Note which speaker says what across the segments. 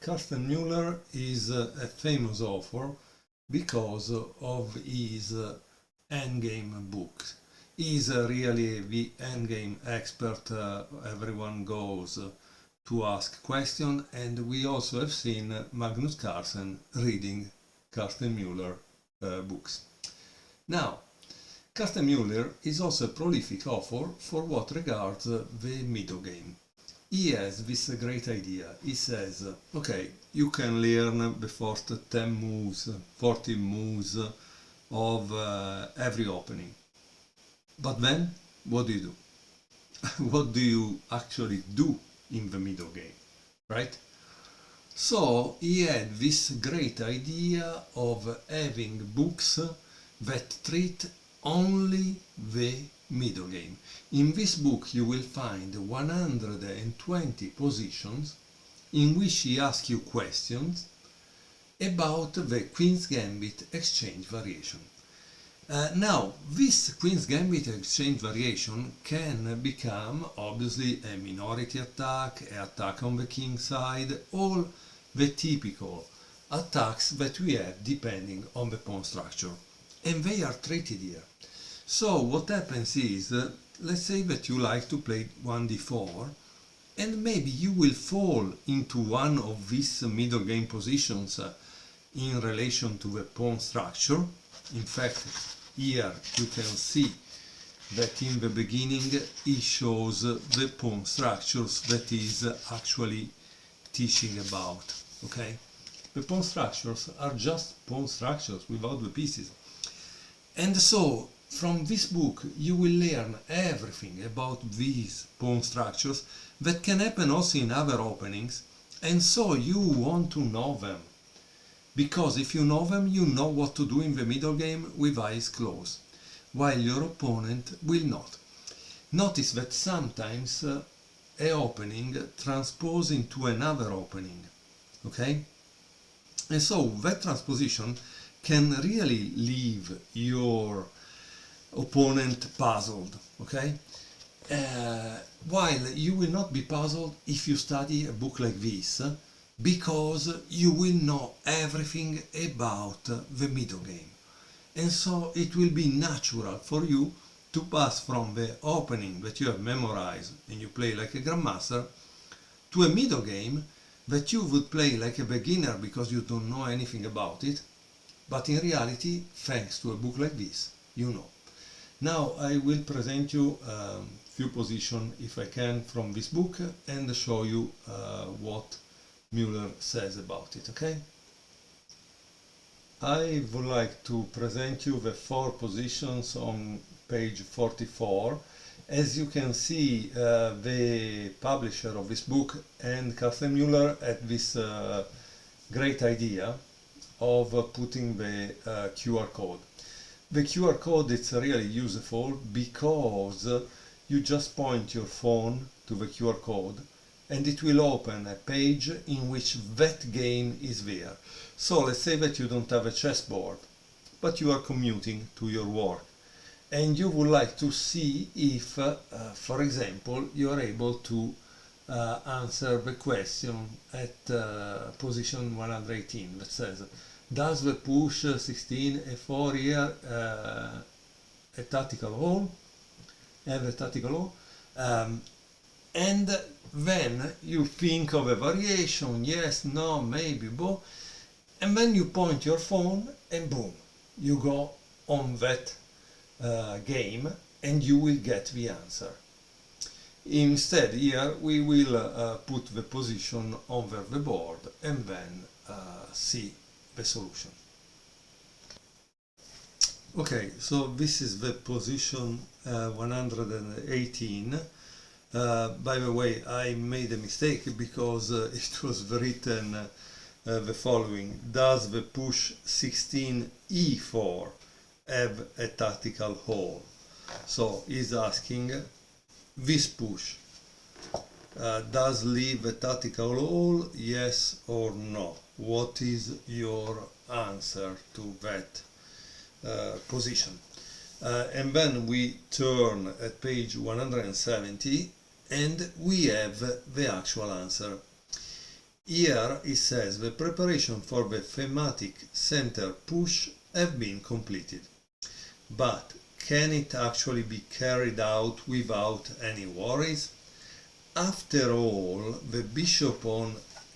Speaker 1: Carsten Müller is a famous author because of his endgame books. He is really the endgame expert. Everyone goes to ask questions, and we also have seen Magnus Carlsen reading Carsten Müller books. Now, Carsten Müller is also a prolific author for what regards the middle game. He has this great idea. He says, okay, you can learn the first 10 moves, 40 moves of every opening. But then, what do you do? What do you actually do in the middle game, right? So he had this great idea of having books that treat only the middle game. In this book you will find 120 positions in which he asks you questions about the Queen's Gambit exchange variation. Now, this Queen's Gambit exchange variation can become obviously a minority attack, an attack on the king side, all the typical attacks that we have depending on the pawn structure. And they are treated here. So what happens is, let's say that you like to play 1d4, and maybe you will fall into one of these middle game positions in relation to the pawn structure. In fact, here you can see that in the beginning he shows the pawn structures that is actually teaching about. Okay, the pawn structures are just pawn structures without the pieces. And so from this book you will learn everything about these pawn structures that can happen also in other openings, and so you want to know them. Because if you know them, you know what to do in the middle game with eyes closed, while your opponent will not. Notice that sometimes an opening transposes into another opening, okay? And so that transposition can really leave your opponent puzzled, okay? While you will not be puzzled if you study a book like this, because you will know everything about the middle game. And so it will be natural for you to pass from the opening that you have memorized and you play like a grandmaster to a middle game that you would play like a beginner because you don't know anything about it, but in reality, thanks to a book like this, you know. Now I will present you a few positions, if I can, from this book and show you what Müller says about it, okay? I would like to present you the 4 positions on page 44. As you can see, the publisher of this book and Carsten Müller had this great idea of putting the QR code. The QR code is really useful because you just point your phone to the QR code and it will open a page in which that game is there. So let's say that you don't have a chessboard, but you are commuting to your work and you would like to see if, for example, you are able to answer the question at position 118 that says, does the push 16 a4 here a tactical hole? Have a tactical hole? And then you think of a variation, yes, no, maybe, both, and then you point your phone and boom, you go on that game and you will get the answer. Instead, here we will put the position over the board and then see the solution. Okay, so this is the position 118. By the way, I made a mistake because it was written the following: does the push 16 e4 have a tactical hole? So he's asking, this push does leave a tactical hole, yes or no? What is your answer to that position? And then we turn at page 170 and we have the actual answer. Here it says the preparation for the thematic center push have been completed. But can it actually be carried out without any worries? After all, the bishop on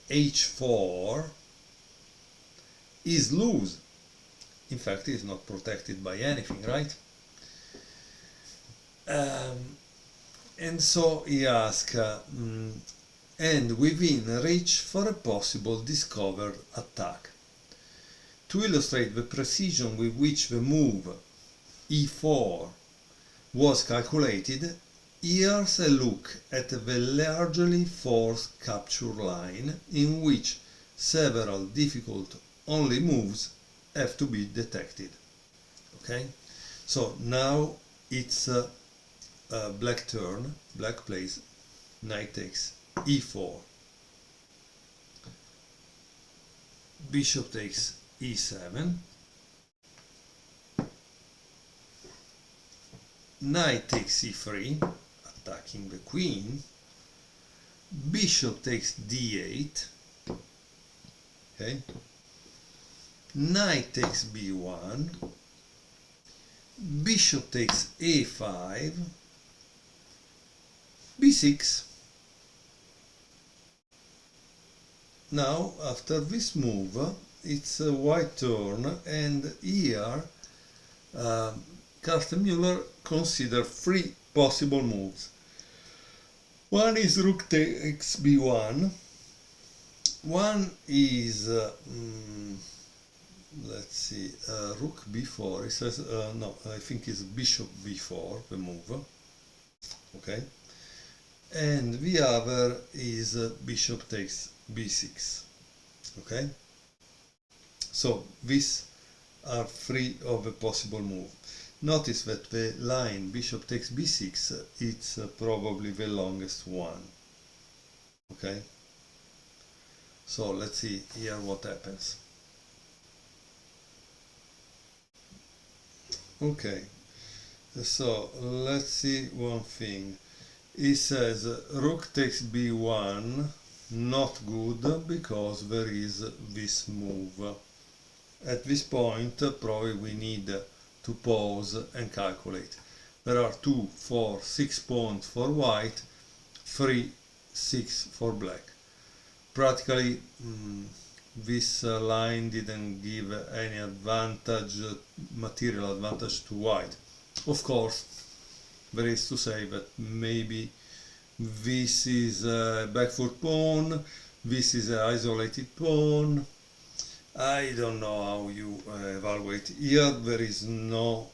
Speaker 1: h4 is loose. In fact, it's not protected by anything, right? And so he asks, and within reach for a possible discovered attack. To illustrate the precision with which the move e4 was calculated, here's a look at the largely forced capture line in which several difficult only moves have to be detected. Okay, so now it's black turn, black plays knight takes e4, bishop takes e7, knight takes e3, attacking the queen, bishop takes d8, okay, knight takes b1, bishop takes a5, b6. Now, after this move, it's a white turn, and here Carsten Müller considers three possible moves. One is rook takes b1, one is let's see, rook b4. It says no, I think it's bishop b4 the move, okay, and the other is bishop takes b6, okay. So these are three of the possible moves. Notice that the line bishop takes b6, it's probably the longest one, okay. So let's see here what happens. Okay, so let's see one thing. It says rook takes b1, not good because there is this move. At this point probably we need to pause and calculate. There are 2, 4, 6 pawns for white, 3, 6 for black. Practically this line didn't give any advantage, material advantage to white. Of course, there is to say that maybe this is a backfoot pawn, this is an isolated pawn. I don't know how you evaluate. Here there is no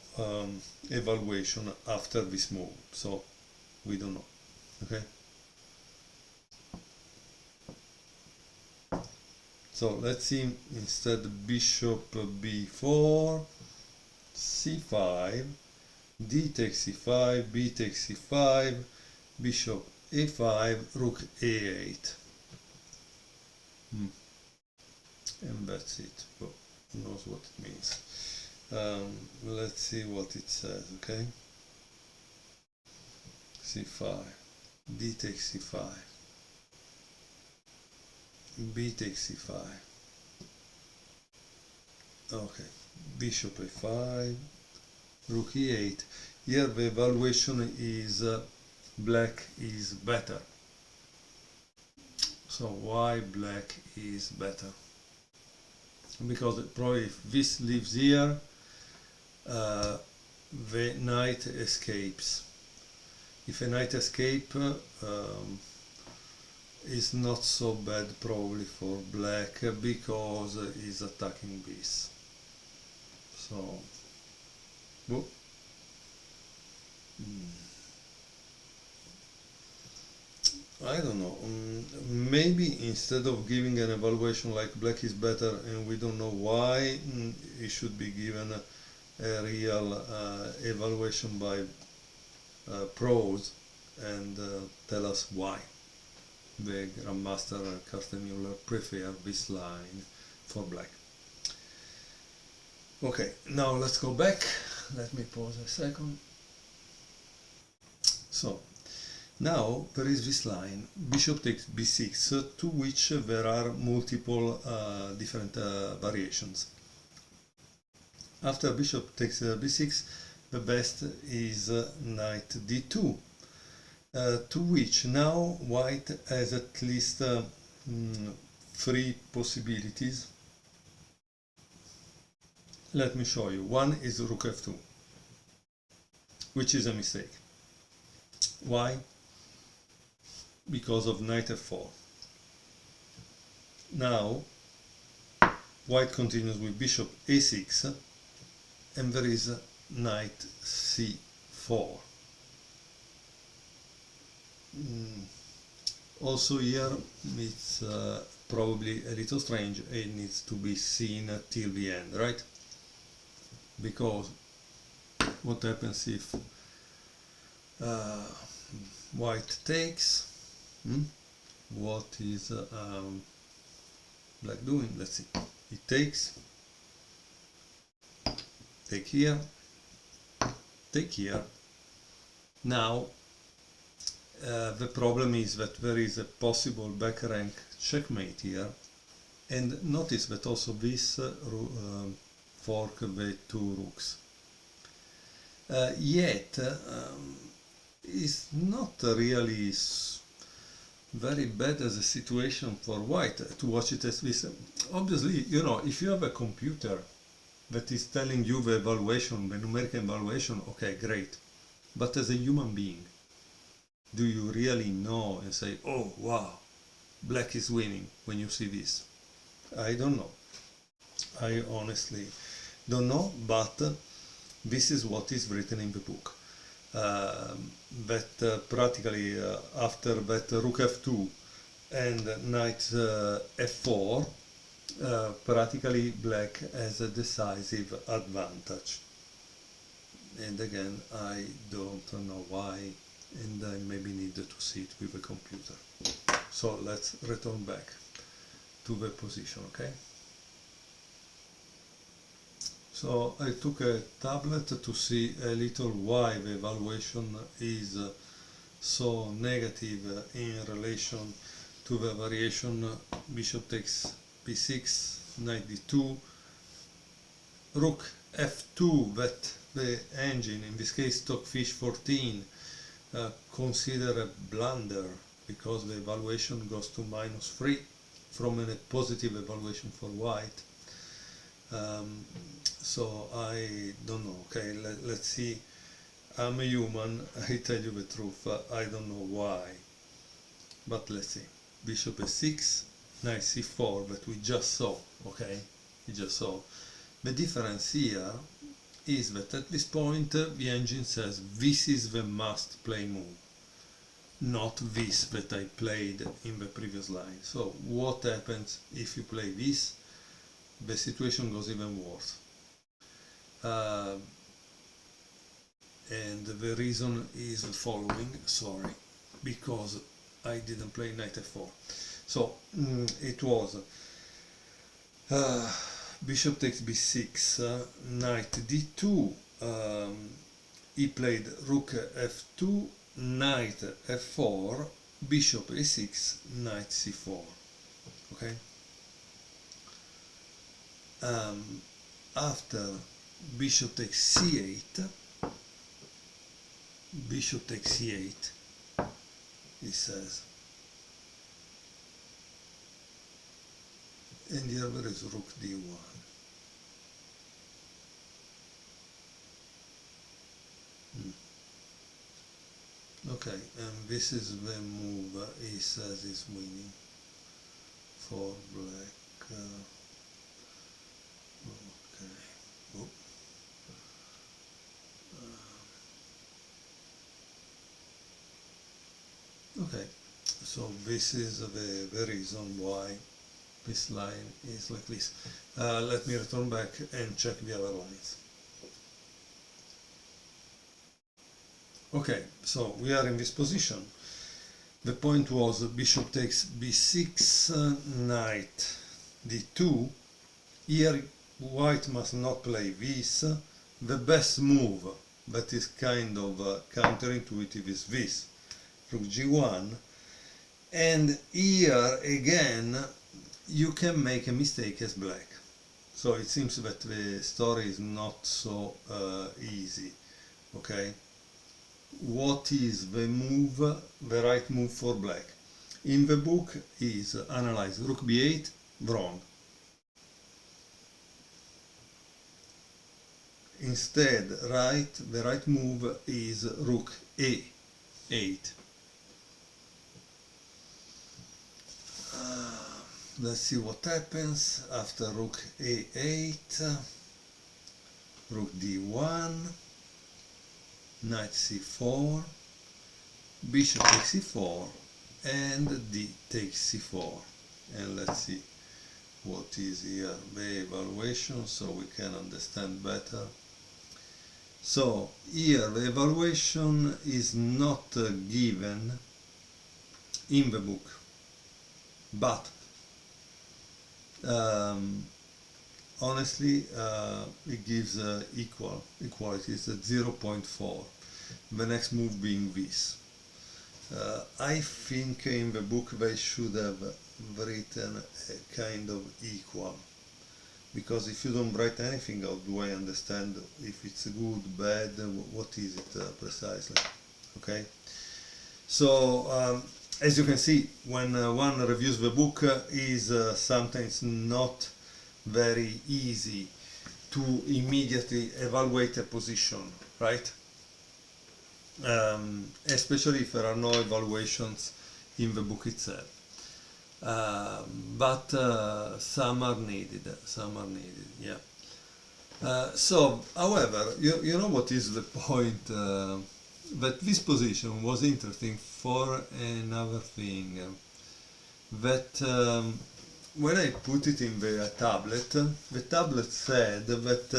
Speaker 1: evaluation after this move, so we don't know. Okay. So let's see, instead bishop b4, c5, d takes c5, b takes c5, bishop a5, rook a8. And that's it. Who knows what it means. Let's see what it says, okay? c5, d takes c5, b takes c5, okay, bishop a5, rook e8. Here the evaluation is black is better. So why black is better? Because probably if this leaves here, the knight escapes. If a knight escape is not so bad probably for black because he's attacking this. So, I don't know, maybe instead of giving an evaluation like black is better and we don't know why, it should be given a real evaluation by pros and tell us why the Grandmaster Carsten Müller preferred this line for black. Okay, now let's go back. Let me pause a second. So, Now there is this line, bishop takes b6, to which there are multiple different variations. After bishop takes b6, the best is knight d2, to which now white has at least three possibilities. Let me show you. One is rook f2, which is a mistake. Why? Because of knight f4. Now white continues with bishop a6, and there is knight c4. Also here it's probably a little strange. It needs to be seen till the end, right? Because what happens if white takes? What is black doing? Let's see. It takes, take here, take here. Now the problem is that there is a possible back rank checkmate here, and notice that also this fork the two rooks. Yet it's not really very bad as a situation for white to watch it as this. Obviously, you know, if you have a computer that is telling you the evaluation, the numerical evaluation, okay, great. But as a human being, do you really know and say, oh wow, black is winning when you see this? I don't know. I honestly don't know, but this is what is written in the book. That practically after that rook f2 and knight f4, practically black has a decisive advantage. And again, I don't know why, and I maybe need to see it with a computer. So let's return back to the position, okay? So I took a tablet to see a little why the evaluation is so negative in relation to the variation bishop takes b6, knight d2, rook f2, that the engine, in this case stockfish 14, consider a blunder because the evaluation goes to -3 from a positive evaluation for white. So I don't know, okay, let's see. I'm a human, I tell you the truth, I don't know why. But let's see. Bishop a6, knight c4 that we just saw, okay? We just saw. The difference here is that at this point the engine says this is the must play move, not this that I played in the previous line. So what happens if you play this? The situation goes even worse. And the reason is the following, sorry, because I didn't play knight f4. So it was bishop takes b6, knight d2, he played rook f2, knight f4, bishop a6, knight c4, okay? After bishop takes c8, bishop takes c8, he says, and here there is rook d1. Okay, and this is the move he says is winning for black. Okay. Oh. Okay, so this is the reason why this line is like this. Let me return back and check the other lines. Okay, so we are in this position. The point was bishop takes b6, knight d2. Here white must not play this. The best move that is kind of counterintuitive is this. rook g1, and here again you can make a mistake as black. So it seems that the story is not so easy. Okay, what is the move, the right move for black? In the book is analyze rook b8, wrong. Instead, the right move is rook a8. Let's see what happens after rook a8, rook d1, knight c4, bishop takes c4, and d takes c4. And let's see what is here the evaluation so we can understand better. So here the evaluation is not given in the book, but honestly it gives equality. It's at 0.4, the next move being this. I think in the book they should have written a kind of equal, because if you don't write anything, how do I understand if it's good, bad, what is it precisely? Okay, so as you can see, when one reviews the book, is sometimes not very easy to immediately evaluate a position, right? Especially if there are no evaluations in the book itself. But some are needed, yeah. So, however, you know what is the point? That this position was interesting for another thing. That when I put it in the tablet said that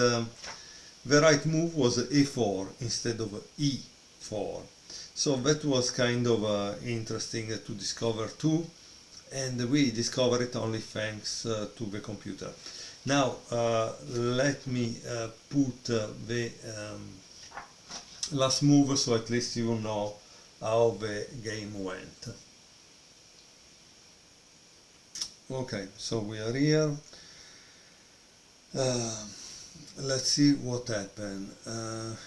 Speaker 1: the right move was a4 instead of e4. So that was kind of interesting to discover too. And we discover it only thanks to the computer. Now let me put the last move so at least you know how the game went. Okay, so we are here. Let's see what happened.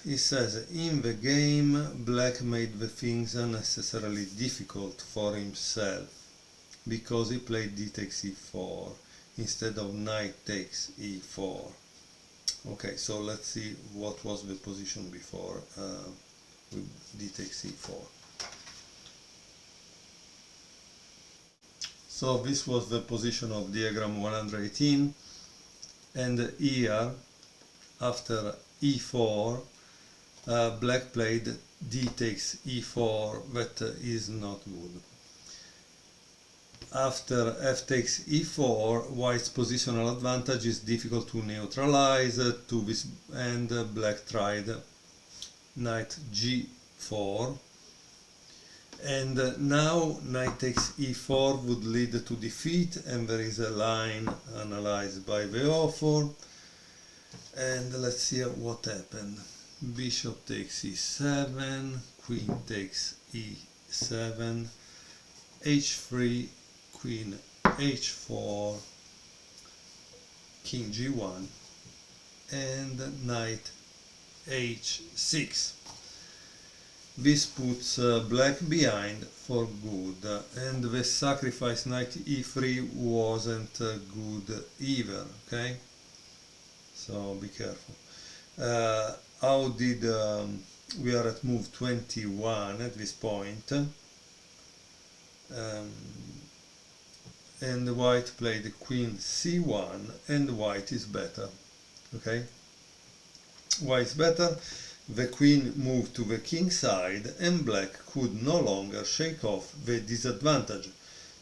Speaker 1: It says, in the game, black made the things unnecessarily difficult for himself, because he played d takes e4 instead of knight takes e4. Okay, so let's see what was the position before d takes e4. So this was the position of diagram 118, and here after e4 black played d takes e4. That is not good. After f takes e4, white's positional advantage is difficult to neutralize to this, and black tried knight g4, and now knight takes e4 would lead to defeat, and there is a line analyzed by the author. And let's see what happened. Bishop takes e7, queen takes e7, h3, queen h4, king g1, and knight h6. This puts black behind for good, and the sacrifice knight e3 wasn't good either, okay? So be careful. How did we are at move 21 at this point, and white played queen c1, and white is better. Okay, white is better. The queen moved to the king side, and black could no longer shake off the disadvantage,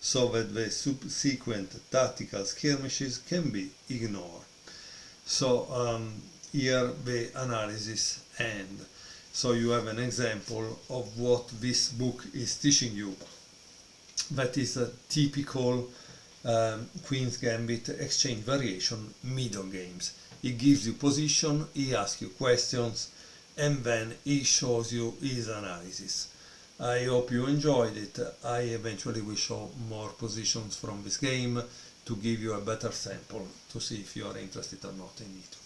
Speaker 1: so that the subsequent tactical skirmishes can be ignored. So here the analysis ends. So you have an example of what this book is teaching you. That is a typical Queen's Gambit exchange variation middle games. He gives you position, he asks you questions, and then he shows you his analysis. I hope you enjoyed it. I eventually will show more positions from this game to give you a better sample to see if you are interested or not in it.